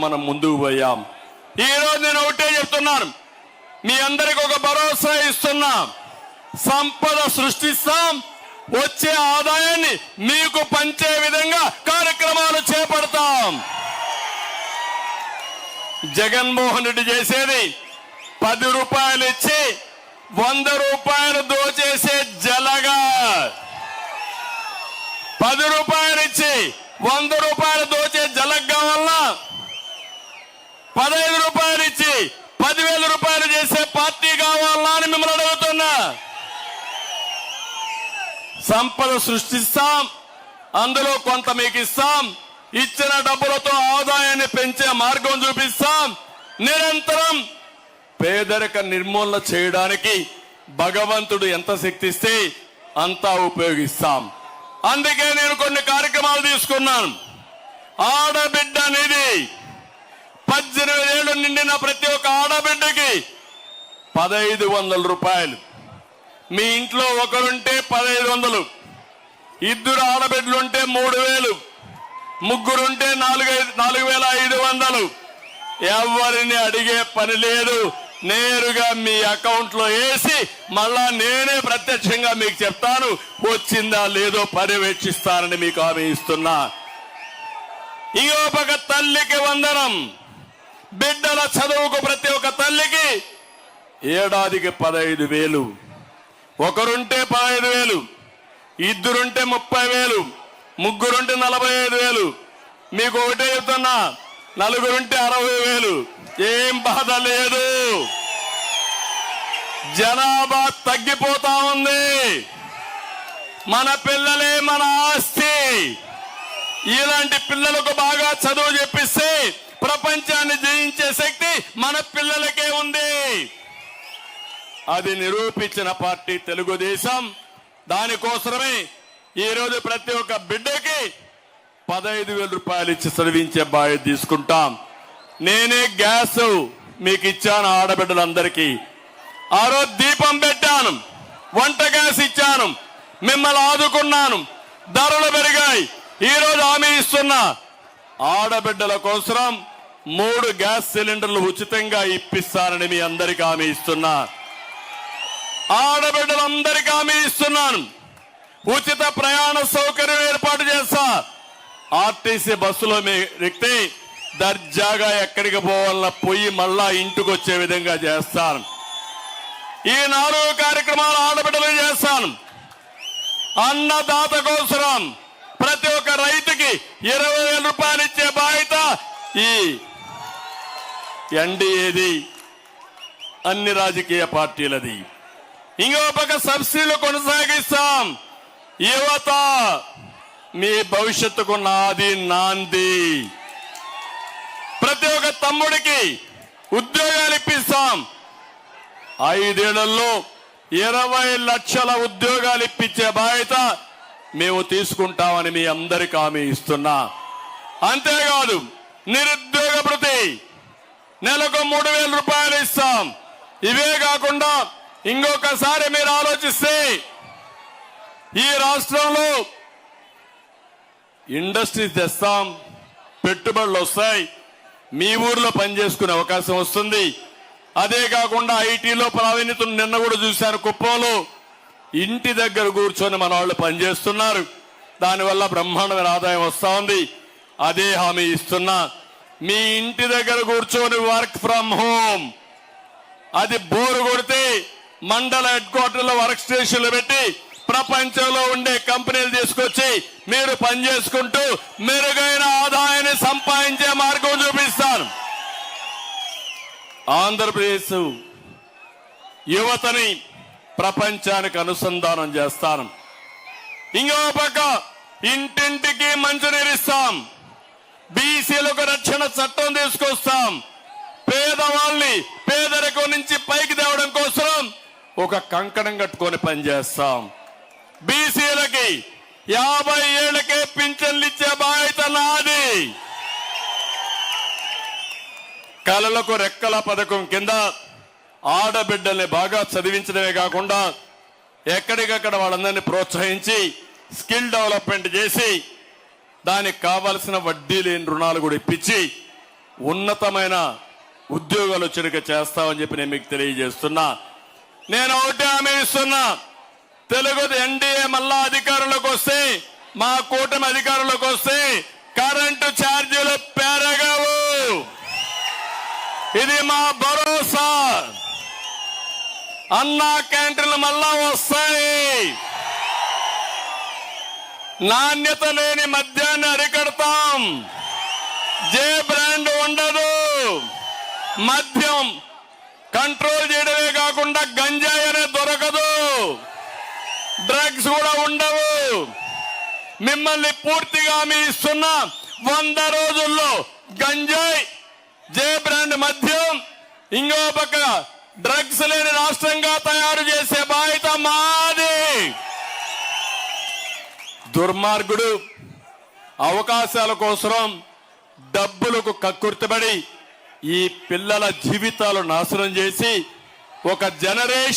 మనం ముందుకు పోయాం. ఈ రోజు నేను ఒకటే చెప్తున్నాను, మీ అందరికి ఒక భరోసా ఇస్తున్నా. సంపద సృష్టిస్తాం, వచ్చే ఆదాయాన్ని మీకు పంచే విధంగా కార్యక్రమాలు చేపడతాం. జగన్మోహన్ రెడ్డి చేసేది 10 రూపాయలు ఇచ్చి 100 రూపాయలు దోచేసే జలగా. 10 రూపాయలు ఇచ్చి 100 రూపాయలు దోచే జలగ్ కావాలన్నా, 15 రూపాయలు ఇచ్చి 10,000 రూపాయలు చేసే పార్టీ కావాలన్నా అని మిమ్మల్ని అడుగుతున్నా. సంపద సృష్టిస్తాం, అందులో కొంత మీకు ఇస్తాం, ఇచ్చిన డబ్బులతో ఆదాయాన్ని పెంచే మార్గం చూపిస్తాం. నిరంతరం పేదరిక నిర్మూలన చేయడానికి భగవంతుడు ఎంత శక్తిస్తే అంతా ఉపయోగిస్తాం. అందుకే నేను కొన్ని కార్యక్రమాలు తీసుకున్నాను. ఆడబిడ్డ అనేది 18 ఏళ్లు నిండిన ప్రతి ఒక్క ఆడబిడ్డకి 1,500 రూపాయలు. మీ ఇంట్లో ఒకరుంటే 1,500, 2 ఆడబిడ్డలుంటే 3,000, 3 ఉంటే 4,500. ఎవరిని అడిగే పని లేదు, నేరుగా మీ అకౌంట్ లో వేసి మళ్ళా నేనే ప్రత్యక్షంగా మీకు చెప్తాను, వచ్చిందా లేదో పర్యవేక్షిస్తానని మీకు హామీ ఇస్తున్నా. ఇంకో పక్క తల్లికి వందనం, బిడ్డల చదువుకు ప్రతి ఒక్క తల్లికి ఏడాదికి 15,000. ఒకరుంటే 15,000, 2 ఉంటే 30,000, 3 ఉంటే 45,000. మీకు ఒకటే చెప్తున్నా, 4 ఉంటే 60,000. ఏం బాధ లేదు. జనాభా తగ్గిపోతా ఉంది. మన పిల్లలే మన ఆస్తి. ఇలాంటి పిల్లలకు బాగా చదువు చెప్పిస్తే ప్రపంచాన్ని జయించే శక్తి మన పిల్లలకే ఉంది. అది నిరూపించిన పార్టీ తెలుగుదేశం. దానికోసమే ఈరోజు ప్రతి ఒక్క బిడ్డకి 15,000 రూపాయలు ఇచ్చి చదివించే బాధ్యత తీసుకుంటాం. నేనే గ్యాస్ మీకు ఇచ్చాను ఆడబిడ్డలందరికీ. ఆ రోజు దీపం పెట్టాను, వంట గ్యాస్ ఇచ్చాను, మిమ్మల్ని ఆదుకున్నాను. ధరలు పెరిగాయి. ఈ రోజు హామీ ఇస్తున్నా, ఆడబిడ్డల కోసం 3 గ్యాస్ సిలిండర్లు ఉచితంగా ఇప్పిస్తానని మీ అందరికీ హామీ ఇస్తున్నా. ఆడబిడ్డలందరికీ హామీ ఇస్తున్నాను, ఉచిత ప్రయాణ సౌకర్యం ఏర్పాటు చేస్తా. ఆర్టీసీ బస్సులో మీ వ్యక్తి దర్జాగా ఎక్కడికి పోవాలన్నా పోయి మళ్ళా ఇంటికి వచ్చే విధంగా చేస్తాను. ఈ 4 కార్యక్రమాలు ఆడబిడ్డలు చేస్తాను. అన్నదాత కోసం ప్రతి ఒక్క రైతుకి 20,000 రూపాయలు ఇచ్చే బాధ్యత ఈ ఎన్డీఏది, అన్ని రాజకీయ పార్టీలది. ఇంకో పక్క సబ్సిడీలు కొనసాగిస్తాం. యువత మీ భవిష్యత్తుకు నాది నాంది. ప్రతి ఒక్క తమ్ముడికి ఉద్యోగాలు ఇప్పిస్తాం. 5 ఏళ్లలో 20 లక్షల ఉద్యోగాలు ఇప్పించే బాధ్యత మేము తీసుకుంటామని మీ అందరికీ హామీ ఇస్తున్నా. అంతేకాదు, నిరుద్యోగ భృతి నెలకు 3,000 రూపాయలు ఇస్తాం. ఇవే కాకుండా ఇంకొకసారి మీరు ఆలోచిస్తే ఈ రాష్ట్రంలో ఇండస్ట్రీస్ తెస్తాం, పెట్టుబడులు వస్తాయి, మీ ఊర్లో పనిచేసుకునే అవకాశం వస్తుంది. అదే కాకుండా ఐటీలో ప్రావీణ్యత నిన్న కూడా చూశాను, కుప్పంలో ఇంటి దగ్గర కూర్చొని మన వాళ్ళు పనిచేస్తున్నారు. దానివల్ల బ్రహ్మాండమైన ఆదాయం వస్తా ఉంది. అదే హామీ ఇస్తున్నా, మీ ఇంటి దగ్గర కూర్చొని వర్క్ ఫ్రం హోమ్, అది బోరు కొడితే మండల హెడ్ క్వార్టర్లో వర్క్ స్టేషన్లు పెట్టి ప్రపంచంలో ఉండే కంపెనీలు తీసుకొచ్చి మీరు పనిచేసుకుంటూ మెరుగైన ఆదాయాన్ని సంపాదించే మార్గం చూపిస్తాను. ఆంధ్రప్రదేశ్ యువతని ప్రపంచానికి అనుసంధానం చేస్తాను. ఇంకో పక్క ఇంటింటికి మంచినీరిస్తాం. బీసీలకు రక్షణ చట్టం తీసుకొస్తాం. పేదవాళ్ళని పేదరికం నుంచి పైకి తేవడం కోసం ఒక కంకణం కట్టుకొని పనిచేస్తాం. బీసీలకి 50 ఏళ్లకే పింఛన్లు ఇచ్చే బాధ్యత నాది. కళలకు రెక్కల పథకం కింద ఆడబిడ్డల్ని బాగా చదివించడమే కాకుండా ఎక్కడికక్కడ వాళ్ళందరినీ ప్రోత్సహించి స్కిల్ డెవలప్మెంట్ చేసి దానికి కావాల్సిన వడ్డీ లేని రుణాలు కూడా ఇప్పించి ఉన్నతమైన ఉద్యోగాలు వచ్చేట్టుగా చేస్తామని చెప్పి నేను మీకు తెలియజేస్తున్నా. నేను ఒకటే హామీ ఇస్తున్నా, తెలుగు ఎన్డీఏ మళ్ళా అధికారంలోకి వస్తే, మా కూటమి అధికారంలోకి వస్తే కరెంటు ఛార్జీలు పెరగవు. ఇది మా భరోసా. అన్నా క్యాంటీన్లు మళ్ళా వస్తాయి. నాణ్యత లేని మద్యాన్ని అరికడతాం. జే బ్రాండ్ ఉండదు. మద్యం కంట్రోల్ చేయడమే కాకుండా గంజాయి అనే దొరకదు. డ్రగ్స్ కూడా ఉండవు. మిమ్మల్ని పూర్తిగా మీ ఇస్తున్న 100 రోజుల్లో గంజాయి, జే బ్రాండ్ మద్యం, ఇంకో పక్క డ్రగ్స్ లేని రాష్ట్రంగా తయారు చేసే బాధ్యత మాది. దుర్మార్గుడు అవకాశాల కోసం డబ్బులకు కక్కుర్తిపడి ఈ పిల్లల జీవితాలు నాశనం చేసి ఒక జనరేషన్